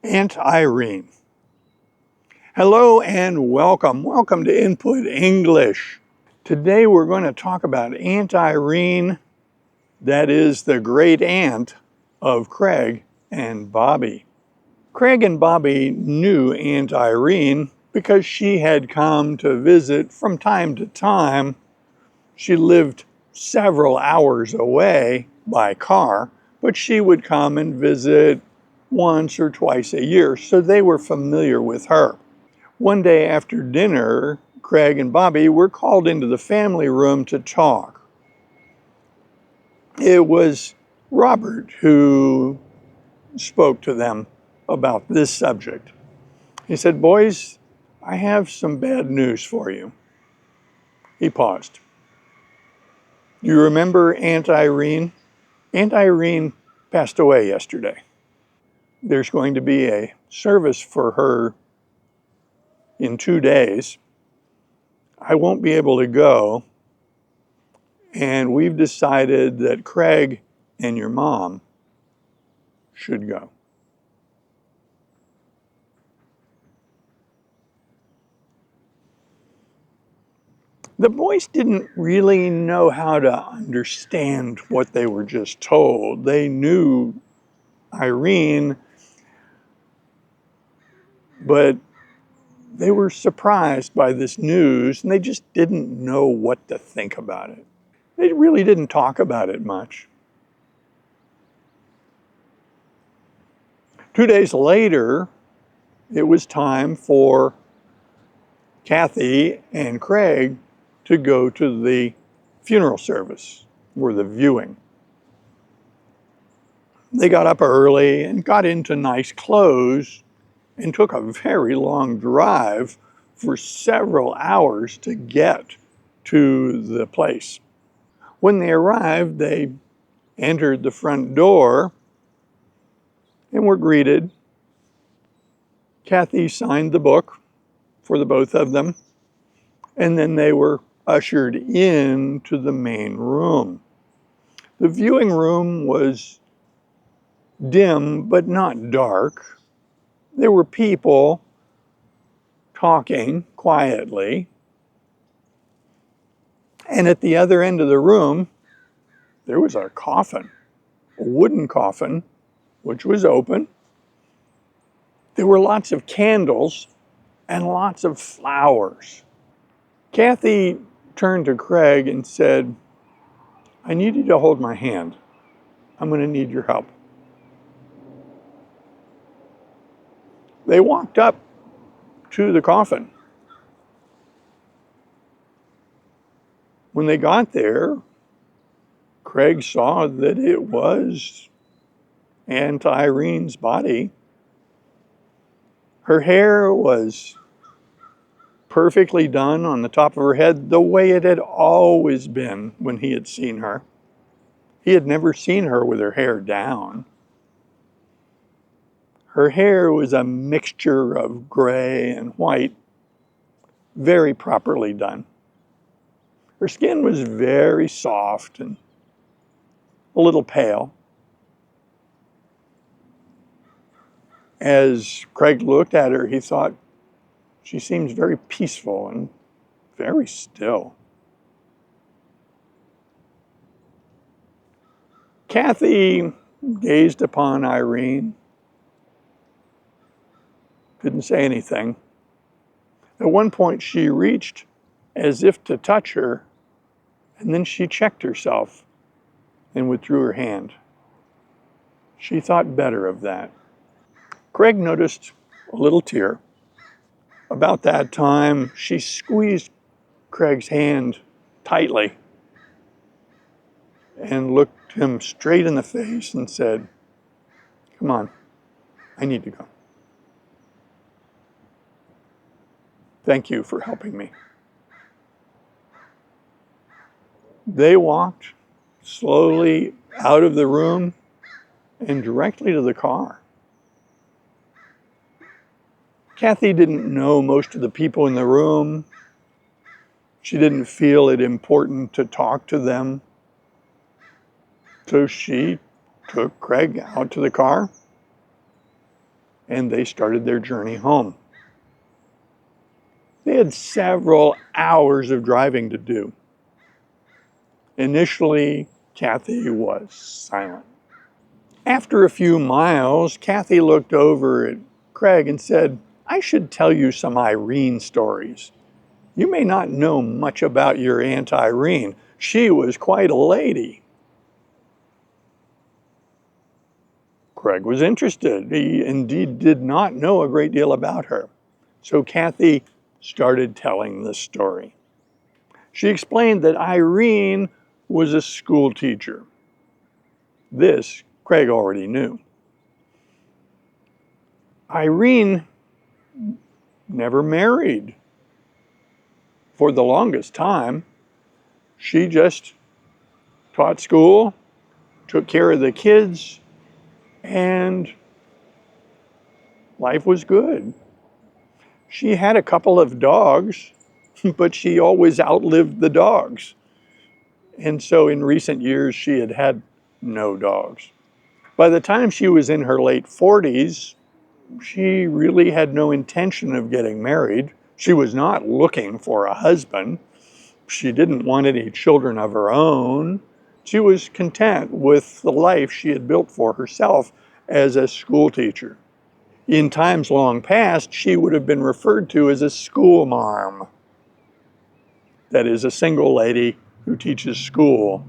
Aunt Irene. Hello and welcome. Welcome to Input English. Today we're going to talk about Aunt Irene, that is the great aunt of Craig and Bobby. Craig and Bobby knew Aunt Irene because she had come to visit from time to time. She lived several hours away by car, but she would come and visit once or twice a year, so they were familiar with her. One day after dinner, Craig and Bobby were called into the family room to talk. It was Robert who spoke to them about this subject. He said, "Boys, I have some bad news for you." He paused. "You remember Aunt Irene? Aunt Irene passed away yesterday. There's going to be a service for her in 2 days. I won't be able to go, and we've decided that Craig and your mom should go." The boys didn't really know how to understand what they were just told. They knew Irene, but they were surprised by this news, and they just didn't know what to think about it. They really didn't talk about it much. 2 days later, it was time for Kathy and Craig to go to the funeral service, or the viewing. They got up early and got into nice clothes and took a very long drive for several hours to get to the place. When they arrived, they entered the front door and were greeted. Kathy signed the book for the both of them, and then they were ushered into the main room. The viewing room was dim but not dark. There were people talking quietly. And at the other end of the room, there was a coffin, a wooden coffin, which was open. There were lots of candles and lots of flowers. Kathy turned to Craig and said, "I need you to hold my hand. I'm going to need your help." They walked up to the coffin. When they got there, Craig saw that it was Aunt Irene's body. Her hair was perfectly done on the top of her head, the way it had always been when he had seen her. He had never seen her with her hair down. Her hair was a mixture of gray and white, very properly done. Her skin was very soft and a little pale. As Craig looked at her, he thought, she seems very peaceful and very still. Kathy gazed upon Irene, didn't say anything. At one point, she reached as if to touch her, and then she checked herself and withdrew her hand. She thought better of that. Craig noticed a little tear. About that time, she squeezed Craig's hand tightly and looked him straight in the face and said, "Come on, I need to go. Thank you for helping me." They walked slowly out of the room and directly to the car. Kathy didn't know most of the people in the room. She didn't feel it important to talk to them. So she took Craig out to the car and they started their journey home. They had several hours of driving to do. Initially, Kathy was silent. After a few miles, Kathy looked over at Craig and said, "I should tell you some Irene stories. You may not know much about your Aunt Irene. She was quite a lady." Craig was interested. He indeed did not know a great deal about her. So Kathy started telling the story. She explained that Irene was a school teacher. This Craig already knew. Irene never married. For the longest time, she just taught school, took care of the kids, and life was good. She had a couple of dogs, but she always outlived the dogs. And so in recent years, she had had no dogs. By the time she was in her late 40s, she really had no intention of getting married. She was not looking for a husband. She didn't want any children of her own. She was content with the life she had built for herself as a school teacher. In times long past, she would have been referred to as a school marm. That is, a single lady who teaches school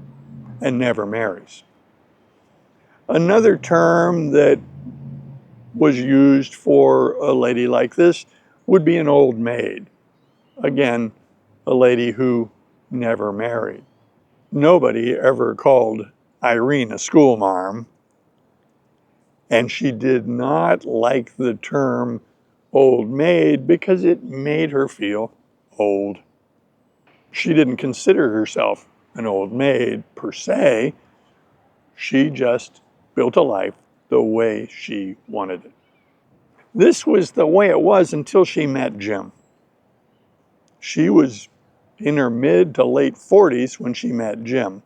and never marries. Another term that was used for a lady like this would be an old maid. Again, a lady who never married. Nobody ever called Irene a school marm, and she did not like the term old maid because it made her feel old. She didn't consider herself an old maid per se. She just built a life the way she wanted it. This was the way it was until she met Jim. She was in her mid to late 40s when she met Jim.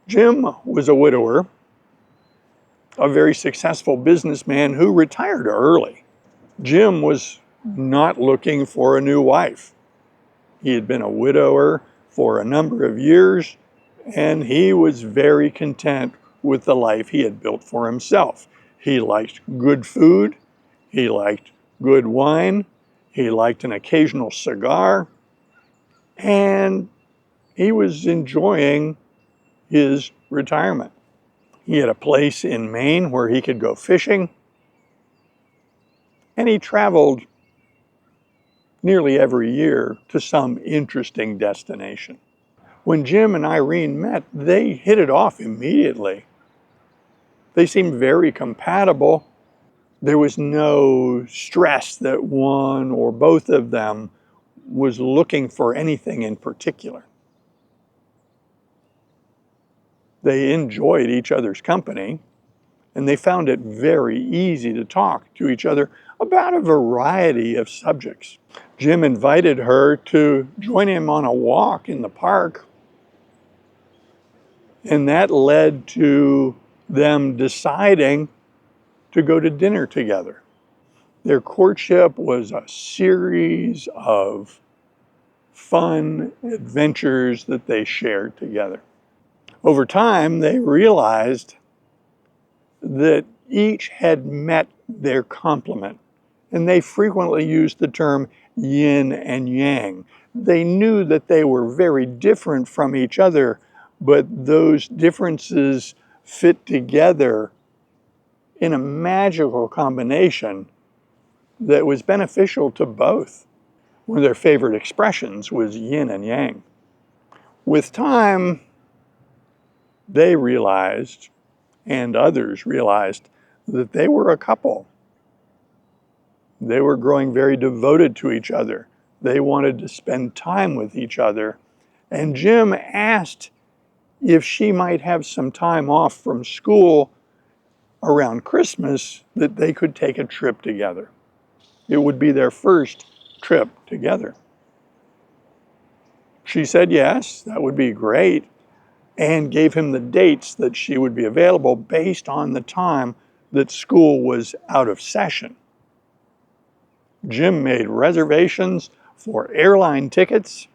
Jim was a widower, a very successful businessman who retired early. Jim was not looking for a new wife. He had been a widower for a number of years, and he was very content with the life he had built for himself. He liked good food, he liked good wine, he liked an occasional cigar, and he was enjoying his retirement. He had a place in Maine where he could go fishing, and he traveled nearly every year to some interesting destination. When Jim and Irene met, they hit it off immediately. They seemed very compatible. There was no stress that one or both of them was looking for anything in particular. They enjoyed each other's company, and they found it very easy to talk to each other about a variety of subjects. Jim invited her to join him on a walk in the park, and that led to them deciding to go to dinner together. Their courtship was a series of fun adventures that they shared together. Over time, they realized that each had met their complement, and they frequently used the term yin and yang. They knew that they were very different from each other, but those differences fit together in a magical combination that was beneficial to both. One of their favorite expressions was yin and yang. With time, they realized, and others realized, that they were a couple. They were growing very devoted to each other. They wanted to spend time with each other. And Jim asked if she might have some time off from school around Christmas that they could take a trip together. It would be their first trip together. She said yes, that would be great, and gave him the dates that she would be available based on the time that school was out of session. Jim made reservations for airline tickets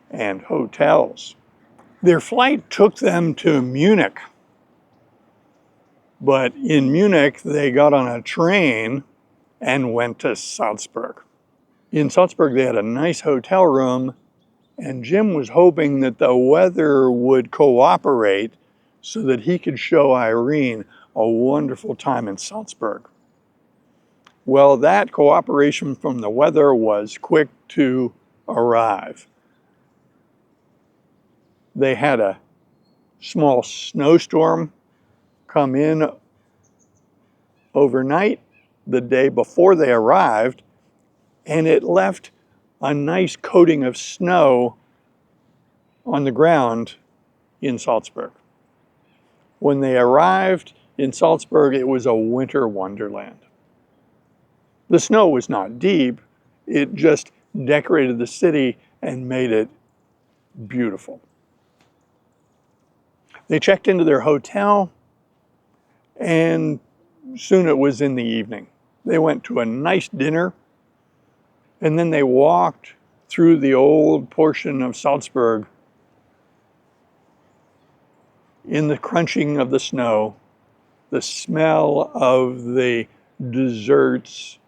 and hotels. Their flight took them to Munich, but in Munich they got on a train and went to Salzburg. In Salzburg they had a nice hotel room, and Jim was hoping that the weather would cooperate so that he could show Irene a wonderful time in Salzburg. Well, that cooperation from the weather was quick to arrive. They had a small snowstorm come in overnight the day before they arrived, and it left a nice coating of snow on the ground in Salzburg. When they arrived in Salzburg, it was a winter wonderland. The snow was not deep, it just decorated the city and made it beautiful. They checked into their hotel, and soon it was in the evening. They went to a nice dinner, and then they walked through the old portion of Salzburg in the crunching of the snow, the smell of the desserts,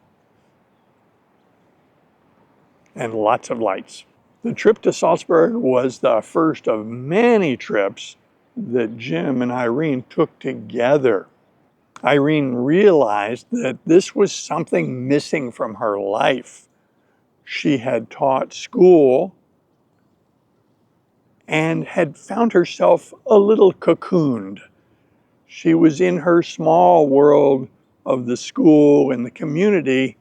and lots of lights. The trip to Salzburg was the first of many trips that Jim and Irene took together. Irene realized that this was something missing from her life. She had taught school and had found herself a little cocooned. She was in her small world of the school and the community,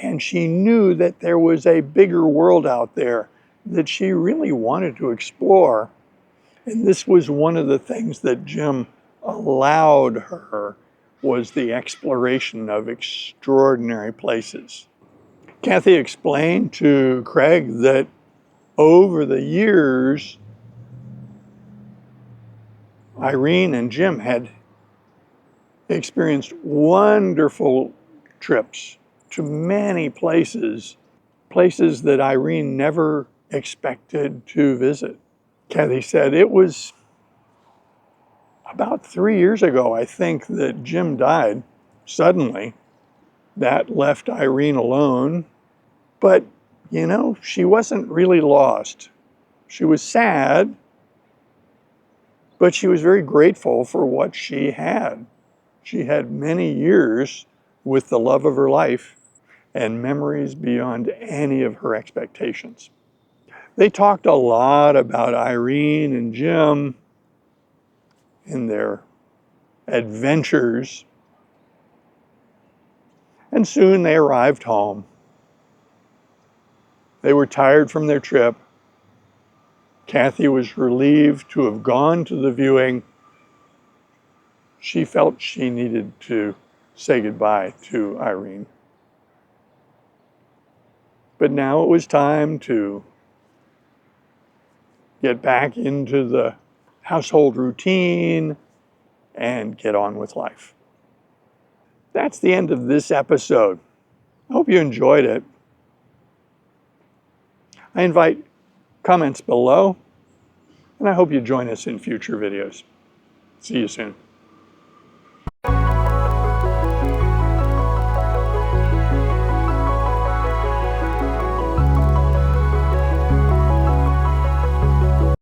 and she knew that there was a bigger world out there that she really wanted to explore. And this was one of the things that Jim allowed her, was the exploration of extraordinary places. Kathy explained to Craig that over the years, Irene and Jim had experienced wonderful trips to many places, places that Irene never expected to visit. Kathy said it was about 3 years ago, I think, that Jim died suddenly. That left Irene alone. But, you know, she wasn't really lost. She was sad, but she was very grateful for what she had. She had many years with the love of her life and memories beyond any of her expectations. They talked a lot about Irene and Jim and their adventures, and soon they arrived home. They were tired from their trip. Kathy was relieved to have gone to the viewing. She felt she needed to say goodbye to Irene. But now it was time to get back into the household routine and get on with life. That's the end of this episode. I hope you enjoyed it. I invite comments below, and I hope you join us in future videos. See you soon.